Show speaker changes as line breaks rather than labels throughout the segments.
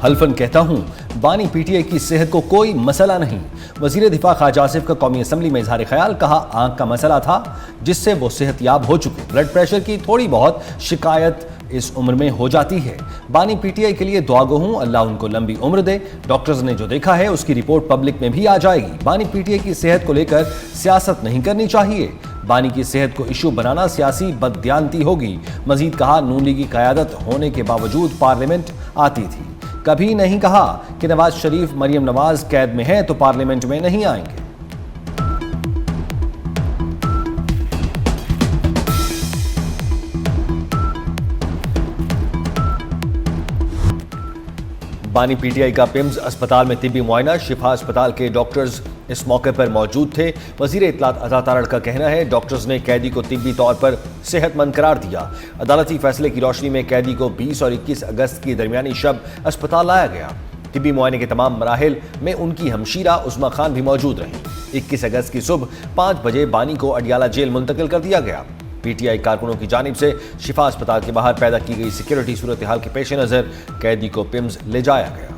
حلفاً کہتا ہوں بانی پی ٹی آئی کی صحت کو کوئی مسئلہ نہیں۔ وزیر دفاع خواجہ آصف کا قومی اسمبلی میں اظہار خیال، کہا آنکھ کا مسئلہ تھا جس سے وہ صحت یاب ہو چکے، بلڈ پریشر کی تھوڑی بہت شکایت اس عمر میں ہو جاتی ہے۔ بانی پی ٹی آئی کے لیے دعا گو ہوں، اللہ ان کو لمبی عمر دے۔ ڈاکٹرز نے جو دیکھا ہے اس کی رپورٹ پبلک میں بھی آ جائے گی۔ بانی پی ٹی آئی کی صحت کو لے کر سیاست نہیں کرنی چاہیے۔ بانی کی صحت کو ایشو بنانا سیاسی بددیانتی ہوگی۔ مزید کہا نون لیگ کی قیادت ہونے کے باوجود پارلیمنٹ آتی تھی، کبھی نہیں کہا کہ نواز شریف مریم نواز قید میں ہیں تو پارلیمنٹ میں نہیں آئیں گے۔ بانی پی ٹی آئی کا پیمز اسپتال میں طبی معائنہ، شفا اسپتال کے ڈاکٹرز اس موقع پر موجود تھے۔ وزیر اطلاعات عطا تارڑ کا کہنا ہے ڈاکٹرز نے قیدی کو طبی طور پر صحت مند قرار دیا۔ عدالتی فیصلے کی روشنی میں قیدی کو 20 اور 21 اگست کی درمیانی شب اسپتال لایا گیا۔ طبی معائنے کے تمام مراحل میں ان کی ہمشیرہ عظمیٰ خان بھی موجود رہیں۔ 21 اگست کی صبح 5 بجے بانی کو اڈیالہ جیل منتقل کر دیا گیا۔ پی ٹی آئی کارکنوں کی جانب سے شفا اسپتال کے باہر پیدا کی گئی سیکیورٹی صورتحال کے پیش نظر قیدی کو پیمز لے جایا گیا۔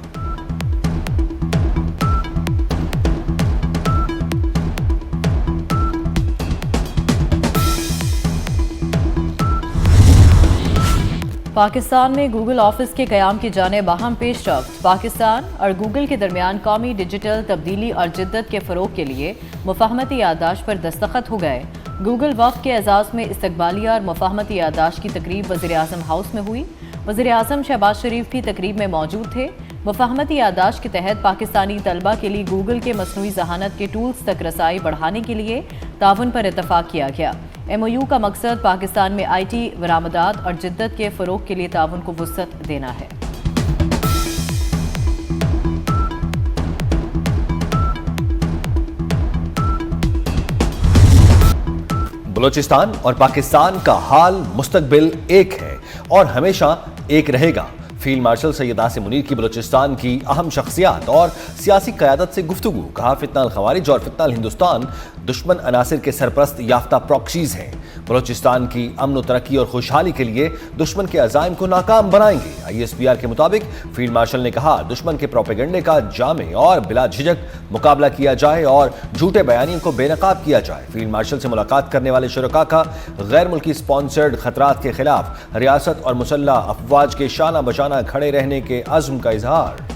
پاکستان میں گوگل آفس کے قیام کی جانب اہم پیش رفت۔ پاکستان اور گوگل کے درمیان قومی ڈیجیٹل تبدیلی اور جدت کے فروغ کے لیے مفاہمتی یادداشت پر دستخط ہو گئے۔ گوگل وفد کے اعزاز میں استقبالیہ اور مفاہمتی یادداشت کی تقریب وزیر اعظم ہاؤس میں ہوئی۔ وزیر اعظم شہباز شریف بھی تقریب میں موجود تھے۔ مفاہمتی یادداشت کے تحت پاکستانی طلبہ کے لیے گوگل کے مصنوعی ذہانت کے ٹولز تک رسائی بڑھانے کے لیے تعاون پر اتفاق کیا گیا۔ ایم او یو کا مقصد پاکستان میں آئی ٹی برآمدات اور جدت کے فروغ کے لیے تعاون کو وسعت دینا ہے۔
بلوچستان اور پاکستان کا حال مستقبل ایک ہے اور ہمیشہ ایک رہے گا۔ فیلڈ مارشل سید عاصم منیر کی بلوچستان کی اہم شخصیات اور سیاسی قیادت سے گفتگو، کہا فتنہ الخوارج اور فتنہ الہندوستان دشمن عناصر کے سرپرست یافتہ پراکسیز ہیں۔ بلوچستان کی امن و ترقی اور خوشحالی کے لیے دشمن کے عزائم کو ناکام بنائیں گے۔ آئی ایس پی آر کے مطابق فیلڈ مارشل نے کہا دشمن کے پروپیگنڈے کا جامع اور بلا جھجک مقابلہ کیا جائے اور جھوٹے بیانیوں کو بے نقاب کیا جائے۔ فیلڈ مارشل سے ملاقات کرنے والے شرکاء کا غیر ملکی سپانسرڈ خطرات کے خلاف ریاست اور مسلح افواج کے شانہ بشانہ کھڑے رہنے کے عزم کا اظہار۔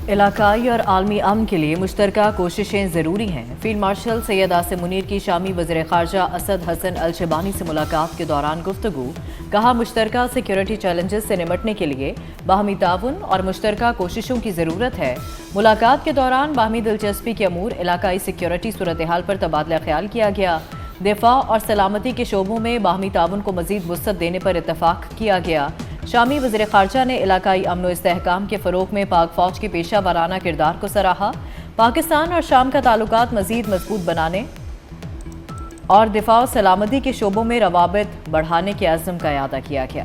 علاقائی اور عالمی امن کے لیے مشترکہ کوششیں ضروری ہیں۔ فیلڈ مارشل سید عاصم منیر کی شامی وزیر خارجہ اسد حسن الشبانی سے ملاقات کے دوران گفتگو، کہا مشترکہ سیکیورٹی چیلنجز سے نمٹنے کے لیے باہمی تعاون اور مشترکہ کوششوں کی ضرورت ہے۔ ملاقات کے دوران باہمی دلچسپی کے امور، علاقائی سیکیورٹی صورتحال پر تبادلہ خیال کیا گیا۔ دفاع اور سلامتی کے شعبوں میں باہمی تعاون کو مزید وسعت دینے پر اتفاق کیا گیا۔ شامی وزیر خارجہ نے علاقائی امن و استحکام کے فروغ میں پاک فوج کے پیشہ ورانہ کردار کو سراہا۔ پاکستان اور شام کا تعلقات مزید مضبوط بنانے اور دفاع و سلامتی کے شعبوں میں روابط بڑھانے کے عزم کا اعادہ کیا گیا۔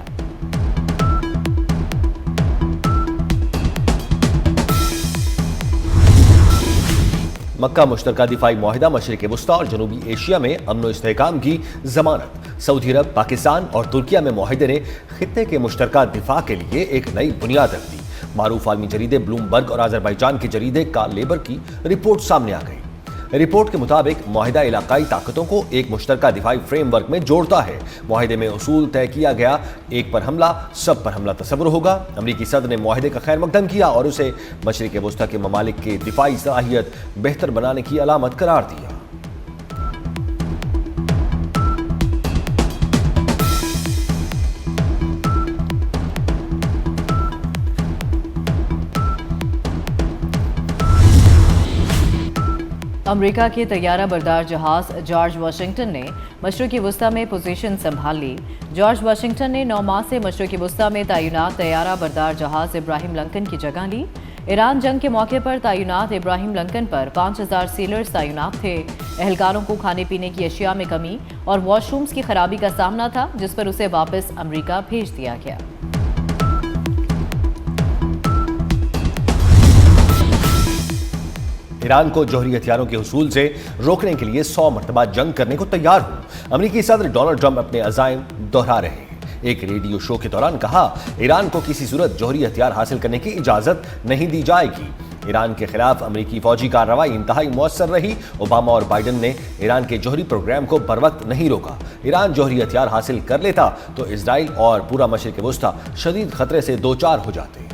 مکہ مشترکہ دفاعی معاہدہ مشرق وسطیٰ اور جنوبی ایشیا میں امن و استحکام کی ضمانت۔ سعودی عرب، پاکستان اور ترکیہ میں معاہدے نے خطے کے مشترکہ دفاع کے لیے ایک نئی بنیاد رکھ دی۔ معروف عالمی جریدے بلوم برگ اور آذربائیجان کے جریدے کا لیبر کی رپورٹ سامنے آ گئی۔ رپورٹ کے مطابق معاہدہ علاقائی طاقتوں کو ایک مشترکہ دفاعی فریم ورک میں جوڑتا ہے۔ معاہدے میں اصول طے کیا گیا، ایک پر حملہ سب پر حملہ تصور ہوگا۔ امریکی صدر نے معاہدے کا خیر مقدم کیا اور اسے مشرق وسطیٰ کے ممالک کے دفاعی صلاحیت بہتر بنانے کی علامت قرار دیا۔
امریکہ کے طیارہ بردار جہاز جارج واشنگٹن نے مشرقی وسطیٰ میں پوزیشن سنبھال لی۔ جارج واشنگٹن نے 9 ماہ سے مشرقی وسطیٰ میں تعینات طیارہ بردار جہاز ابراہیم لنکن کی جگہ لی۔ ایران جنگ کے موقع پر تعینات ابراہیم لنکن پر 5000 سیلرز تعینات تھے۔ اہلکاروں کو کھانے پینے کی اشیاء میں کمی اور واش رومز کی خرابی کا سامنا تھا، جس پر اسے واپس امریکہ بھیج دیا گیا۔
ایران کو جوہری ہتھیاروں کے حصول سے روکنے کے لیے 100 مرتبہ جنگ کرنے کو تیار ہوں۔ امریکی صدر ڈونلڈ ٹرمپ اپنے عزائم دہرا رہے ہیں۔ ایک ریڈیو شو کے دوران کہا، ایران کو کسی صورت جوہری ہتھیار حاصل کرنے کی اجازت نہیں دی جائے گی۔ ایران کے خلاف امریکی فوجی کارروائی انتہائی مؤثر رہی۔ اوباما اور بائیڈن نے ایران کے جوہری پروگرام کو بروقت نہیں روکا۔ ایران جوہری ہتھیار حاصل کر لیتا تو اسرائیل اور پورا مشرق وسطی شدید خطرے سے دوچار ہو جاتے۔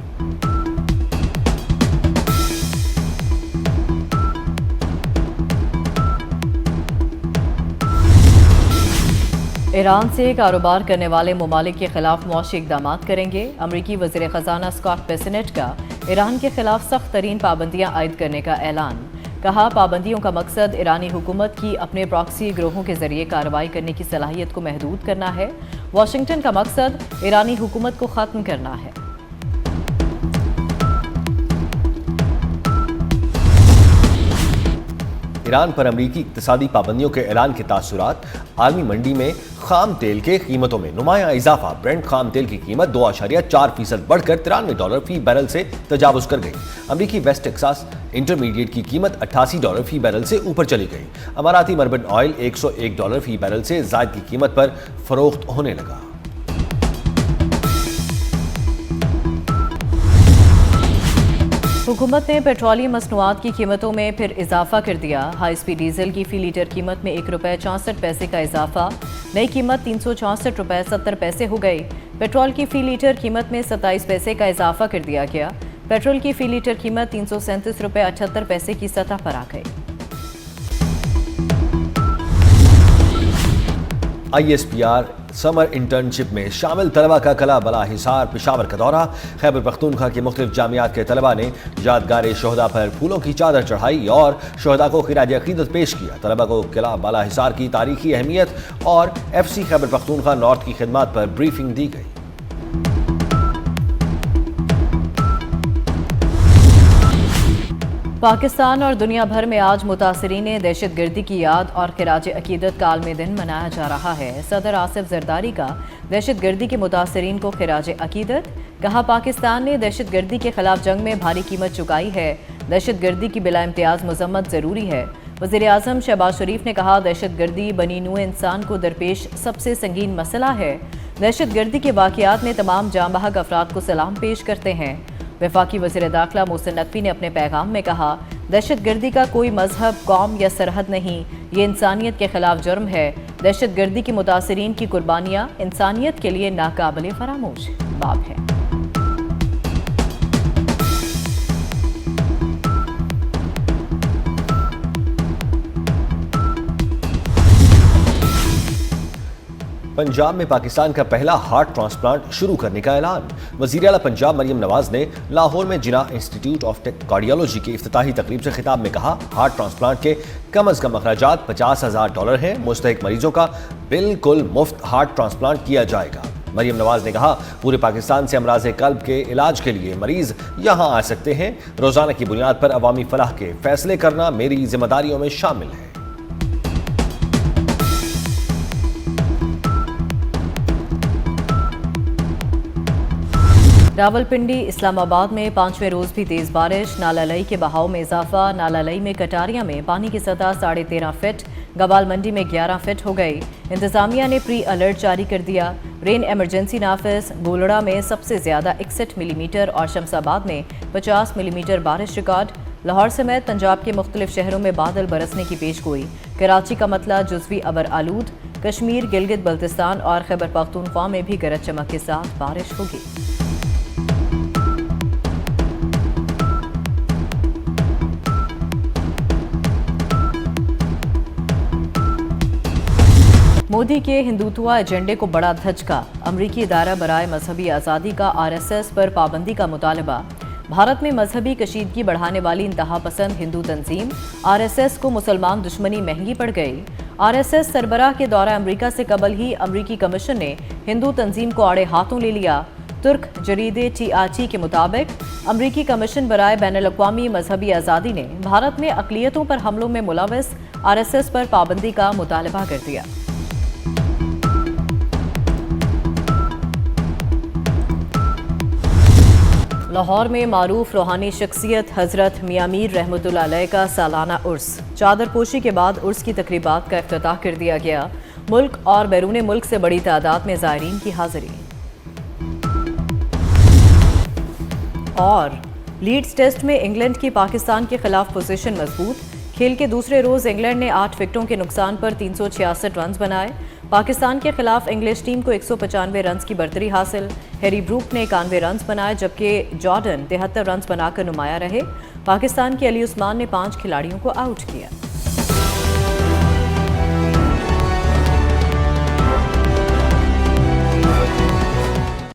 ایران سے کاروبار کرنے والے ممالک کے خلاف معاشی اقدامات کریں گے۔ امریکی وزیر خزانہ اسکاٹ بیسنٹ کا ایران کے خلاف سخت ترین پابندیاں عائد کرنے کا اعلان۔ کہا، پابندیوں کا مقصد ایرانی حکومت کی اپنے پراکسی گروہوں کے ذریعے کارروائی کرنے کی صلاحیت کو محدود کرنا ہے۔ واشنگٹن کا مقصد ایرانی حکومت کو ختم کرنا ہے۔
ایران پر امریکی اقتصادی پابندیوں کے اعلان کے تاثرات۔ عالمی منڈی میں خام تیل کے قیمتوں میں نمایاں اضافہ۔ برنٹ خام تیل کی قیمت 2.4% بڑھ کر $93 فی بیرل سے تجاوز کر گئی۔ امریکی ویسٹ ٹیکساس انٹرمیڈیٹ کی قیمت $88 فی بیرل سے اوپر چلی گئی۔ اماراتی مربن آئل $101 فی بیرل سے زائد کی قیمت پر فروخت ہونے لگا۔
حکومت نے پیٹرولیم مصنوعات کی قیمتوں میں پھر اضافہ کر دیا۔ ہائی سپیڈ ڈیزل کی فی لیٹر قیمت میں ₹1.64 کا اضافہ، نئی قیمت ₹364.70 ہو گئی۔ پیٹرول کی فی لیٹر قیمت میں 27 پیسے کا اضافہ کر دیا گیا۔ پیٹرول کی فی لیٹر قیمت ₹337.78 کی سطح پر آ گئی۔
ISPR سمر انٹرنشپ میں شامل طلبہ کا کلا بلا حصار پشاور کا دورہ۔ خیبر پختونخوا کے مختلف جامعات کے طلبہ نے یادگار شہداء پر پھولوں کی چادر چڑھائی اور شہداء کو خراج عقیدت پیش کیا۔ طلبہ کو قلعہ بالا حصار کی تاریخی اہمیت اور FC خیبر پختونخوا نارتھ کی خدمات پر بریفنگ دی گئی۔
پاکستان اور دنیا بھر میں آج متاثرین دہشت گردی کی یاد اور خراج عقیدت کا عالمی دن منایا جا رہا ہے۔ صدر آصف زرداری کا دہشت گردی کے متاثرین کو خراج عقیدت۔ کہا، پاکستان نے دہشت گردی کے خلاف جنگ میں بھاری قیمت چکائی ہے۔ دہشت گردی کی بلا امتیاز مذمت ضروری ہے۔ وزیر اعظم شہباز شریف نے کہا، دہشت گردی بنی نوع انسان کو درپیش سب سے سنگین مسئلہ ہے۔ دہشت گردی کے واقعات میں تمام جاں بحق افراد کو سلام پیش کرتے ہیں۔ وفاقی وزیر داخلہ محسن نقوی نے اپنے پیغام میں کہا، دہشت گردی کا کوئی مذہب، قوم یا سرحد نہیں، یہ انسانیت کے خلاف جرم ہے۔ دہشت گردی کے متاثرین کی قربانیاں انسانیت کے لیے ناقابل فراموش باب ہے۔
پنجاب میں پاکستان کا پہلا ہارٹ ٹرانسپلانٹ شروع کرنے کا اعلان۔ وزیر اعلیٰ پنجاب مریم نواز نے لاہور میں جناح انسٹی ٹیوٹ آف کارڈیالوجی کی افتتاحی تقریب سے خطاب میں کہا، ہارٹ ٹرانسپلانٹ کے کم از کم اخراجات $50,000 ہیں۔ مستحق مریضوں کا بالکل مفت ہارٹ ٹرانسپلانٹ کیا جائے گا۔ مریم نواز نے کہا، پورے پاکستان سے امراض قلب کے علاج کے لیے مریض یہاں آ سکتے ہیں۔ روزانہ کی بنیاد پر عوامی فلاح کے فیصلے کرنا میری ذمہ داریوں میں شامل ہے۔
راولپنڈی، اسلام آباد میں 5ویں روز بھی تیز بارش۔ نالہ لئی کے بہاؤ میں اضافہ۔ نالہ لئی میں کٹاریاں میں پانی کی سطح 13.5 فٹ، گوال منڈی میں 11 فٹ ہو گئی۔ انتظامیہ نے پری الرٹ جاری کر دیا۔ رین ایمرجنسی نافذ۔ گولڑا میں سب سے زیادہ 61 ملی میٹر اور شمس آباد میں 50 ملی میٹر بارش ریکارڈ۔ لاہور سمیت پنجاب کے مختلف شہروں میں بادل برسنے کی پیش گوئی۔ کراچی کا مطلع جزوی ابر آلود۔ کشمیر، گلگت بلتستان اور خیبر پختونخوا میں بھی گرج چمک کے ساتھ بارش ہوگی۔ مودی کے ہندوتوا ایجنڈے کو بڑا دھچکا۔ امریکی ادارہ برائے مذہبی آزادی کا RSS پر پابندی کا مطالبہ۔ بھارت میں مذہبی کشیدگی بڑھانے والی انتہا پسند ہندو تنظیم RSS کو مسلمان دشمنی مہنگی پڑ گئی۔ RSS سربراہ کے دورہ امریکہ سے قبل ہی امریکی کمیشن نے ہندو تنظیم کو آڑے ہاتھوں لے لیا۔ ترک جریدے TRT کے مطابق امریکی کمیشن برائے بین الاقوامی مذہبی آزادی نے بھارت میں اقلیتوں پر حملوں میں ملوث RSS پر پابندی کا مطالبہ کر دیا۔ لاہور میں معروف روحانی شخصیت حضرت میاں میر رحمۃ اللہ علیہ کا سالانہ عرس، چادر پوشی کے بعد عرس کی تقریبات کا افتتاح کر دیا گیا۔ ملک اور بیرون ملک سے بڑی تعداد میں زائرین کی حاضری۔ اور لیڈز ٹیسٹ میں انگلینڈ کی پاکستان کے خلاف پوزیشن مضبوط، کھیل کے دوسرے روز انگلینڈ نے 8 وکٹوں کے نقصان پر 366 رنز بنائے۔ پاکستان کے خلاف انگلش ٹیم کو 195 رنز کی برتری حاصل، ہیری بروک نے 91 رنز بنائے جبکہ جارڈن 73 رنز بنا کر نمایاں رہے۔ پاکستان کے علی عثمان نے 5 کھلاڑیوں کو آؤٹ کیا۔